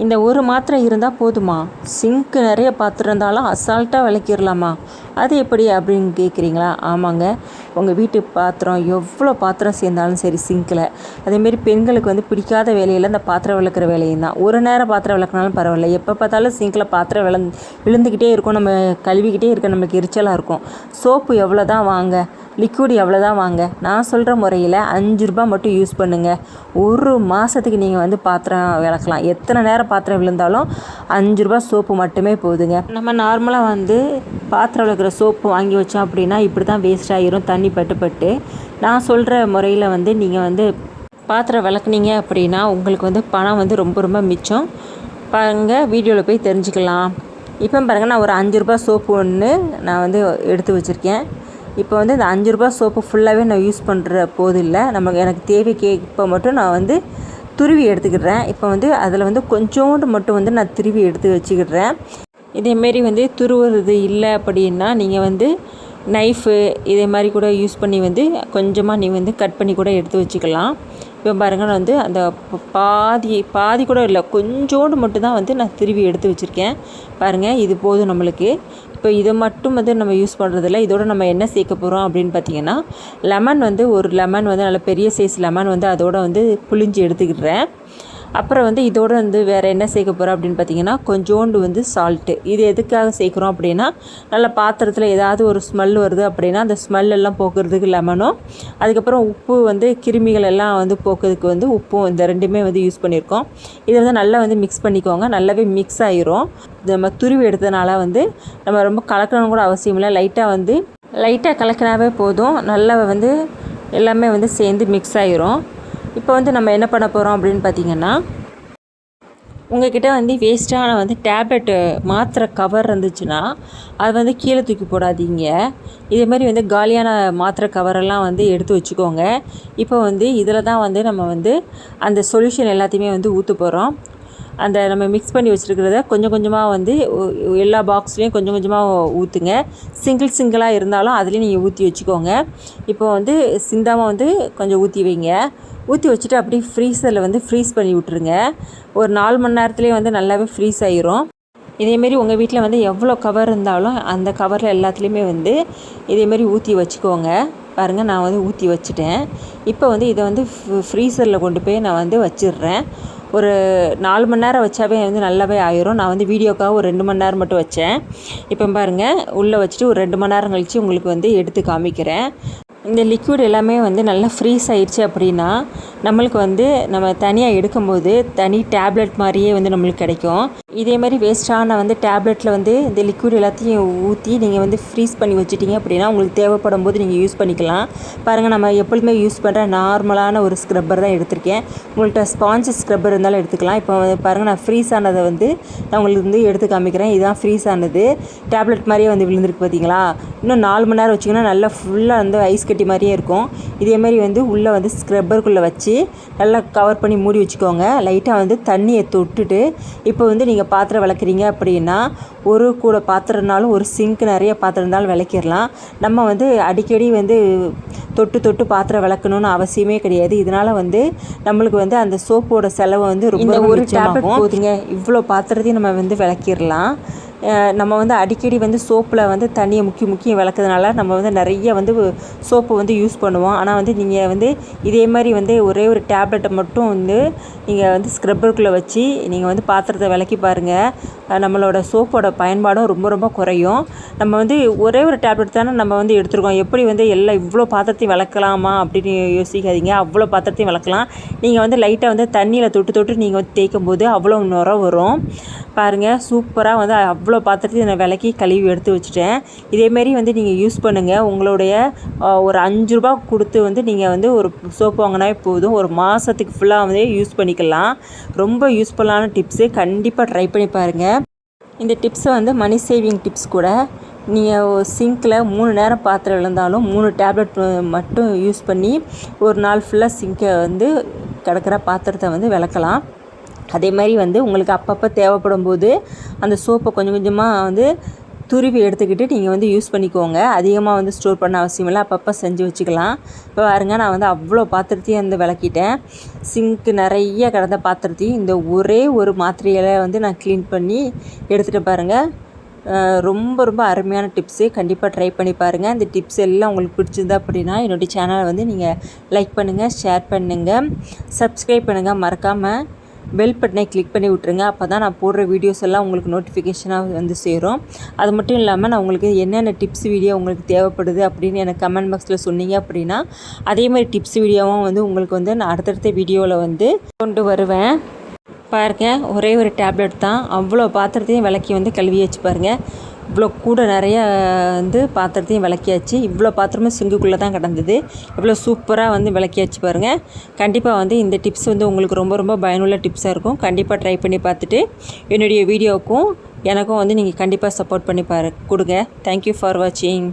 இந்த ஒரு மாத்திரை இருந்தால் போதுமா? சிங்க்கு நிறைய பாத்திரம் இருந்தாலும் அசால்ட்டாக விளக்கிடலாமா? அது எப்படி அப்படின்னு கேட்குறீங்களா? ஆமாங்க, உங்கள் வீட்டு பாத்திரம் எவ்வளோ பாத்திரம் சேர்ந்தாலும் சரி சிங்கில், அதேமாரி பெண்களுக்கு வந்து பிடிக்காத வேலையில் இந்த பாத்திரம் விளக்குற வேலையும் தான். ஒரு நேரம் பாத்திரம் விளக்குனாலும் பரவாயில்ல, எப்போ பார்த்தாலும் சிங்கில் பாத்திரம் விழுந்துக்கிட்டே இருக்கும், நம்ம கழுவிக்கிட்டே இருக்க நம்மளுக்கு எரிச்சலாக இருக்கும். சோப்பு எவ்வளோ தான் வாங்க, லிக்விட் எவ்வளோ தான் வாங்க, நான் சொல்கிற முறையில் 5 ரூபா மட்டும் யூஸ் பண்ணுங்கள். ஒரு மாதத்துக்கு நீங்கள் வந்து பாத்திரம் விளக்கலாம். எத்தனை நேரம் பாத்திரம் விழுந்தாலும் 5 ரூபா சோப்பு மட்டுமே போதுங்க. நம்ம நார்மலாக வந்து பாத்திரம் விளக்குற சோப்பு வாங்கி வச்சோம் அப்படின்னா இப்படி தான் வேஸ்ட் ஆகிரும், தண்ணி பட்டு. நான் சொல்கிற முறையில் வந்து நீங்கள் வந்து பாத்திரம் விளக்குனீங்க அப்படின்னா உங்களுக்கு வந்து பணம் வந்து ரொம்ப ரொம்ப மிச்சம். பாருங்கள், வீடியோவில் போய் தெரிஞ்சுக்கலாம். இப்போ பாருங்கள், நான் ஒரு 5 ரூபா சோப்பு ஒன்று நான் வந்து எடுத்து வச்சுருக்கேன். இப்போ வந்து இந்த 5 ரூபா சோப்பு ஃபுல்லாகவே நான் யூஸ் பண்ணுற போது இல்லை, எனக்கு தேவைக்கு இப்போ மட்டும் நான் வந்து துருவி எடுத்துக்கிடுறேன். இப்போ வந்து அதில் வந்து கொஞ்சோண்டு மட்டும் வந்து நான் துருவி எடுத்து வச்சுக்கிடுறேன். இதேமாரி வந்து துருவுறது இல்லை அப்படின்னா நீங்கள் வந்து நைஃபு இதே மாதிரி கூட யூஸ் பண்ணி வந்து கொஞ்சமாக நீங்கள் வந்து கட் பண்ணி கூட எடுத்து வச்சுக்கலாம். இப்போ பாருங்கள், நான் வந்து அந்த பாதி கூட இல்லை, கொஞ்சோண்டு மட்டும் தான் வந்து நான் திருவி எடுத்து வச்சுருக்கேன். பாருங்கள், இது போதும் நம்மளுக்கு. இப்போ இதை மட்டும் வந்து நம்ம யூஸ் பண்ணுறதில்ல, இதோட நம்ம என்ன சேர்க்க போகிறோம் அப்படின்னு பார்த்தீங்கன்னா, லெமன் வந்து ஒரு லெமன் வந்து நல்ல பெரிய சைஸ் லெமன் வந்து அதோட வந்து புளிஞ்சு எடுத்துக்கிடுறேன். அப்புறம் வந்து இதோடு வந்து வேறு என்ன சேர்க்க போகிறோம் அப்படின்னு பார்த்தீங்கன்னா, கொஞ்சோண்டு வந்து சால்ட்டு. இது எதுக்காக சேர்க்குறோம் அப்படின்னா, நல்ல பாத்திரத்தில் ஏதாவது ஒரு ஸ்மெல் வருது அப்படின்னா அந்த ஸ்மெல்லெல்லாம் போக்குறதுக்கு லெமனும், அதுக்கப்புறம் உப்பு வந்து கிருமிகள் எல்லாம் வந்து போக்குறதுக்கு வந்து உப்பும், இந்த ரெண்டுமே வந்து யூஸ் பண்ணியிருக்கோம். இதை வந்து நல்லா வந்து மிக்ஸ் பண்ணிக்கோங்க. நல்லாவே மிக்ஸ் ஆகிரும். நம்ம துருவி எடுத்ததுனால வந்து நம்ம ரொம்ப கலக்கணும் கூட அவசியம் இல்லை. லைட்டாக கலக்கினாவே போதும். நல்லா வந்து எல்லாமே வந்து சேர்ந்து மிக்ஸ் ஆகிரும். இப்போ வந்து நம்ம என்ன பண்ண போகிறோம் அப்படின்னு பார்த்தீங்கன்னா, உங்கள்கிட்ட வந்து வேஸ்ட்டான வந்து டேப்லெட்டு மாத்திரை கவர் இருந்துச்சுன்னா அது வந்து கீழே தூக்கி போடாதீங்க. இதேமாதிரி வந்து காலியான மாத்திரை கவரெல்லாம் வந்து எடுத்து வச்சுக்கோங்க. இப்போ வந்து இதில் தான் வந்து நம்ம வந்து அந்த சொல்யூஷன் எல்லாத்தையுமே வந்து ஊற்ற போகிறோம். அந்த நம்ம மிக்ஸ் பண்ணி வச்சுருக்கிறத கொஞ்சம் கொஞ்சமாக வந்து எல்லா பாக்ஸ்லேயும் கொஞ்சம் கொஞ்சமாக ஊற்றுங்க. சிங்கிளாக இருந்தாலும் அதுலேயும் நீங்கள் ஊற்றி வச்சுக்கோங்க. இப்போ வந்து சிந்தாமல் வந்து கொஞ்சம் ஊற்றி வைங்க. ஊற்றி வச்சுட்டு அப்படியே ஃப்ரீசரில் வந்து ஃப்ரீஸ் பண்ணி விட்ருங்க. ஒரு 4 மணி நேரத்துலேயே வந்து நல்லாவே ஃப்ரீஸ் ஆகிரும். இதேமாரி உங்கள் வீட்டில் வந்து எவ்வளோ கவர் இருந்தாலும் அந்த கவரில் எல்லாத்துலேயுமே வந்து இதேமாரி ஊற்றி வச்சுக்கோங்க. பாருங்கள், நான் வந்து ஊற்றி வச்சுட்டேன். இப்போ வந்து இதை வந்து ஃப்ரீசரில் கொண்டு போய் நான் வந்து வச்சிடுறேன். ஒரு 4 மணி நேரம் வச்சாவே வந்து நல்லாவே ஆயிரும். நான் வந்து வீடியோக்காக ஒரு 2 மணி நேரம் மட்டும் வச்சேன். இப்போ பாருங்கள், உள்ளே வச்சுட்டு ஒரு 2 மணி நேரம் கழித்து உங்களுக்கு வந்து எடுத்து காமிக்கிறேன். இந்த லிக்விட் எல்லாமே வந்து நல்லா ஃப்ரீஸ் ஆயிடுச்சு அப்படின்னா நம்மளுக்கு வந்து நம்ம தனியாக எடுக்கும்போது தனி டேப்லெட் மாதிரியே வந்து நம்மளுக்கு கிடைக்கும். இதே மாதிரி வேஸ்ட்டான வந்து டேப்லெட்டில் வந்து இந்த லிக்விட் எல்லாத்தையும் ஊற்றி நீங்கள் வந்து ஃப்ரீஸ் பண்ணி வச்சுட்டிங்க அப்படின்னா உங்களுக்கு தேவைப்படும் போது நீங்கள் யூஸ் பண்ணிக்கலாம். பாருங்கள், நம்ம எப்பொழுதுமே யூஸ் பண்ணுற நார்மலான ஒரு ஸ்க்ரப்பர் தான் எடுத்திருக்கேன். உங்கள்கிட்ட ஸ்பாஞ்ச் ஸ்க்ரப்பர் இருந்தாலும் எடுத்துக்கலாம். இப்போ பாருங்கள், நான் ஃப்ரீஸ் ஆனதை வந்து நான் உங்களுக்கு வந்து எடுத்து காமிக்கிறேன். இதுதான் ஃப்ரீஸ் ஆனது, டேப்லெட் மாதிரியே வந்து விழுந்திருக்கு பார்த்தீங்களா. இன்னும் 4 மணி நேரம் வச்சிங்கன்னா நல்லா ஃபுல்லாக வந்து ஐஸ் கட்டி மாதிரியே இருக்கும். இதேமாதிரி வந்து உள்ளே வந்து ஸ்க்ரப்பருக்குள்ளே வச்சு நல்லா கவர் பண்ணி மூடி வச்சுக்கோங்க. லைட்டாக வந்து தண்ணியை தொட்டுட்டு இப்போ வந்து நீங்கள் பாத்திரம் விளக்குறீங்க அப்படின்னா ஒரு கூட பாத்திரம்னாலும் ஒரு சிங்க் நிறைய பாத்திரம் இருந்தாலும் விளக்கிடலாம். நம்ம வந்து அடிக்கடி வந்து தொட்டு பாத்திரம் விளக்கணும்னு அவசியமே கிடையாது. இதனால் வந்து நம்மளுக்கு வந்து அந்த சோப்போட செலவு வந்து ரொம்ப ஒரு டேப்லெட் போதுங்க. இவ்வளோ பாத்திரத்தையும் நம்ம வந்து விளக்கிடலாம். நம்ம வந்து அடிக்கடி வந்து சோப்பில் வந்து தண்ணியை முக்கி விளக்குறதுனால நம்ம வந்து நிறைய வந்து சோப்பு வந்து யூஸ் பண்ணுவோம். ஆனால் வந்து நீங்கள் வந்து இதே மாதிரி வந்து ஒரே ஒரு டேப்லெட்டை மட்டும் வந்து நீங்கள் வந்து ஸ்க்ரப்பருக்குள்ளே வச்சு நீங்கள் வந்து பாத்திரத்தை விளக்கி பாருங்கள். நம்மளோட சோப்போட பயன்பாடும் ரொம்ப ரொம்ப குறையும். நம்ம வந்து ஒரே ஒரு டேப்லெட் தானே நம்ம வந்து எடுத்துருக்கோம், எப்படி வந்து எல்லாம் இவ்வளோ பாத்திரத்தையும் விளக்கலாமா அப்படின்னு யோசிக்காதீங்க. அவ்வளோ பாத்திரத்தையும் விளக்கலாம். நீங்கள் வந்து லைட்டாக வந்து தண்ணியில் தொட்டு நீங்கள் வந்து தேய்க்கும் போது அவ்வளோ நுர வரும். பாருங்கள், சூப்பராக வந்து அவ்வளோ பாத்திரத்தையும் நான் விளக்கி கழுவி எடுத்து வச்சுட்டேன். இதேமாரி வந்து நீங்கள் யூஸ் பண்ணுங்கள். உங்களுடைய ஒரு 5 ரூபா கொடுத்து வந்து நீங்கள் வந்து ஒரு சோப்பு வாங்கினாவே போதும், ஒரு மாதத்துக்கு ஃபுல்லாக வந்து யூஸ் பண்ணிக்கலாம். ரொம்ப யூஸ்ஃபுல்லான டிப்ஸு, கண்டிப்பாக ட்ரை பண்ணி பாருங்கள். இந்த டிப்ஸை வந்து மணி சேவிங் டிப்ஸ் கூட. நீங்கள் சிங்கில் 3 நேரம் பாத்திரம் இருந்தாலும் 3 டேப்லெட் மட்டும் யூஸ் பண்ணி ஒரு நாள் ஃபுல்லாக சிங்கை வந்து கிடக்கிற பாத்திரத்தை வந்து விளக்கலாம். அதே மாதிரி வந்து உங்களுக்கு அப்பப்போ தேவைப்படும் போது அந்த சோப்பை கொஞ்சம் கொஞ்சமாக வந்து துருவி எடுத்துக்கிட்டு நீங்கள் வந்து யூஸ் பண்ணிக்கோங்க. அதிகமாக வந்து ஸ்டோர் பண்ண அவசியம் இல்லை, அப்பப்போ செஞ்சு வச்சுக்கலாம். இப்போ பாருங்க, நான் வந்து அவ்வளோ பாத்திரத்தையும் வந்து விளக்கிட்டேன். சிங்க்கு நிறைய கிடந்த பாத்திரத்தையும் இந்த ஒரே ஒரு மாத்திரையில் வந்து நான் க்ளீன் பண்ணி எடுத்துகிட்டு பாருங்கள். ரொம்ப ரொம்ப அருமையான டிப்ஸு. கண்டிப்பாக ட்ரை பண்ணி பாருங்கள். இந்த டிப்ஸ் எல்லாம் உங்களுக்கு பிடிச்சிருந்தா அப்படின்னா என்னுடைய சேனலை வந்து நீங்கள் லைக் பண்ணுங்கள், ஷேர் பண்ணுங்கள், சப்ஸ்கிரைப் பண்ணுங்கள். மறக்காமல் பெல் பட்டனை கிளிக் பண்ணி விட்ருங்க. அப்போ தான் நான் போடுற வீடியோஸ் எல்லாம் உங்களுக்கு நோட்டிஃபிகேஷனாக வந்து சேரும். அது மட்டும் இல்லாமல் நான் உங்களுக்கு என்னென்ன டிப்ஸ் வீடியோ உங்களுக்கு தேவைப்படுது அப்படின்னு எனக்கு கமெண்ட் பாக்ஸில் சொன்னீங்க அப்படின்னா அதே மாதிரி டிப்ஸ் வீடியோவும் வந்து உங்களுக்கு வந்து நான் அடுத்தடுத்த வீடியோவில் வந்து கொண்டு வருவேன். பாருங்க, ஒரே ஒரு டேப்லெட் தான் அவ்வளோ பாத்திரத்தையும் விளக்கி வந்து கழுவியாச்சு. பாருங்கள், இவ்வளோ கூட நிறைய வந்து பாத்திரத்தையும் விளக்கியாச்சு. இவ்வளோ பாத்திரமும் சிங்குக்குள்ளே தான் கிடந்தது. இவ்வளோ சூப்பராக வந்து விளக்கியாச்சு பாருங்கள். கண்டிப்பாக வந்து இந்த டிப்ஸ் வந்து உங்களுக்கு ரொம்ப ரொம்ப பயனுள்ள டிப்ஸாக இருக்கும். கண்டிப்பாக ட்ரை பண்ணி பார்த்துட்டு என்னுடைய வீடியோவுக்கும் எனக்கும் வந்து நீங்கள் கண்டிப்பாக சப்போர்ட் பண்ணி கொடுங்க. தேங்க்யூ ஃபார் வாட்சிங்.